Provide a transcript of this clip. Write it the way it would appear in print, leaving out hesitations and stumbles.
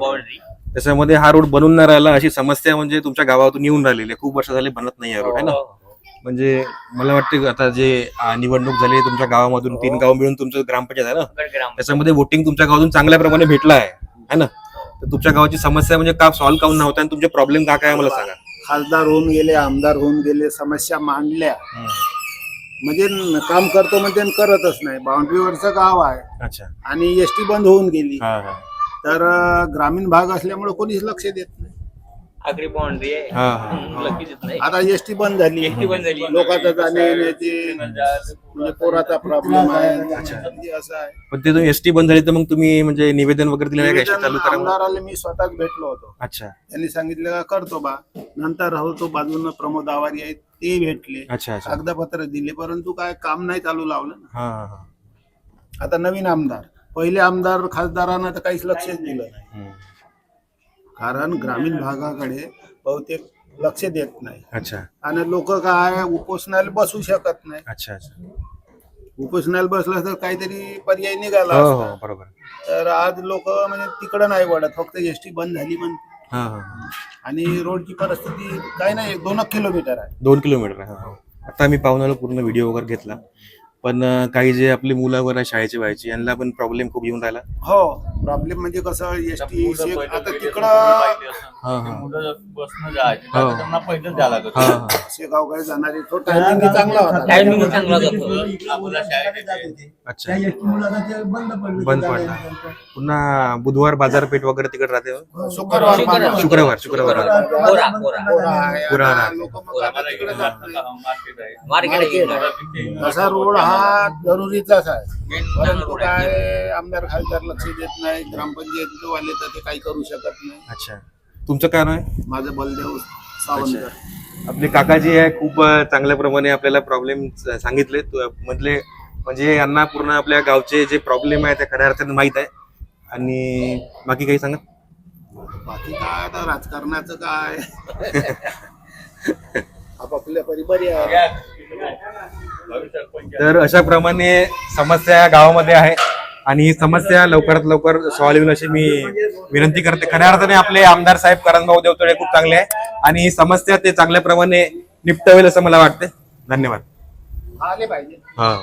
Boundary. त्याच्यामध्ये हा road बनून नाही राहिला अशी समस्या म्हणजे तुमच्या गावातून येऊन राहिलेली आहे. खूप वर्ष झाले बनत नाही हा रोड आहे ना. म्हणजे मला वाटतं आता जे निवडणूक झाली तुमच्या गावामधून 3 गाव मिळून तुमचं ग्रामपंचायत आहे ना, त्याच्यामध्ये वोटिंग तुमच्या गावातून चांगल्या प्रमाणे भेटलं आहे ना. तर तुमच्या गावाची समस्या म्हणजे का सॉल्व्ह काऊन नव्हत्या आणि तुमचे प्रॉब्लेम काय मला सांगा. खासदार होऊन गेले, आमदार होऊन गेले, समस्या मांडल्या म्हणजे काम करतो म्हणजे करतच नाही. बाउंड्रीवरचं गाव आहे. अच्छा. आणि एसटी बंद होऊन गेली. हा हा. तर ग्रामीण भाग असल्यामुळे कोणीच लक्ष देत नाही. आगरी बाउंड्री आहे. हा हा. लकी देत नाही. आता एसटी बंद झाली. एसटी बंद झाली. लोकांचा जाणे येण्याचे म्हणजे पोराचा प्रॉब्लेम आहे. म्हणजे असं आहे. पण ते तुम्ही एसटी बंद झाली तर मग तुम्ही म्हणजे निवेदन वगैरे दिलं नाही का एसटी चालू करा म्हणून? आमदाराला मी स्वतःच भेटलो होतो. अच्छा. त्यांनी सांगितलं का करतो बा. नंतर तो बाजूनं प्रमोद आवारी आहेत ते भेटले. अच्छा अच्छा. कागदपत्र दिले परंतु काय काम नाही चालू लावलं ना. हा हा. आता नवीन आमदार, पहिले आमदार खासदारांना तर काहीच लक्षच दिलं नाही. कारण ग्रामीण भागाकडे बहुतेक लक्ष देत नाही. अच्छा आणि लोक काय उपोषणाला बसू शकत नाही. अच्छा अच्छा. उपोषणाला बसलं तर काहीतरी पर्याय निघाला हो असता. हो बरोबर. तर आज लोक म्हणजे तिकडं नाही वळत, फक्त एसटी बंद झाली म्हणते. हा हा. आणि रोडची परिस्थिती काय नाही, 2 किलोमीटर आहे. 2 किलोमीटर आहे. हा. आता मी पाहुण्याला पूर्ण व्हिडिओ वगैरे घेतला, पण काही जे आपली मुलं वगैरे शाळेची व्हायची यांना पण प्रॉब्लेम खूप येऊन राहिला. हो प्रॉब्लेम म्हणजे कसं एसटी आता तिकडं हा हा. बसनं जायचं हो. त्यांना पहिलेच द्यायला लागत. हा हा. शेगावकडे जाणारी तो टायमिंग चांगला होता. टायमिंग चांगला जातो. अच्छा. बंद पडला. पुन्हा बुधवार बाजारपेठ वगैरे तिकडे राहते. शुक्रवार शुक्रवार शुक्रवार कोरा कोरा पुरा राहते. लोक मग आता तिकडे जात नाही. मार्केट असा रोड हा जरुरीचाच आहे. परंतु काय आमदार खासदार लक्ष देत नाही. ग्रामपंचायत वाले तर ते काही करू शकत नाही. अच्छा. तुमचं काय नाव आहे? माझं बलदेव सावंत. आपले काकाजी आहे, खूप चांगल्या प्रमाणे आपल्याला प्रॉब्लेम सांगितले. म्हटले म्हणजे यांना पूर्ण आपल्या गावचे जे प्रॉब्लेम आहे त्या खऱ्या अर्थाने माहित आहे. आणि बाकी काही सांगा. बाकी काय आता राजकारणाचं काय आपापल्या परिवारी आहे. तर अशा प्रमाणे समस्या या गावामध्ये आहे आणि ही समस्या लवकरात लवकर सॉल्व्ह होईल अशी मी विनंती करते. खऱ्या अर्थाने आपले आमदार साहेब करणभाऊ देवतळे खूप चांगले आहे आणि ही समस्या ते चांगल्या प्रमाणे निपटवेल असं मला वाटते. धन्यवाद. आले पाहिजे. हा.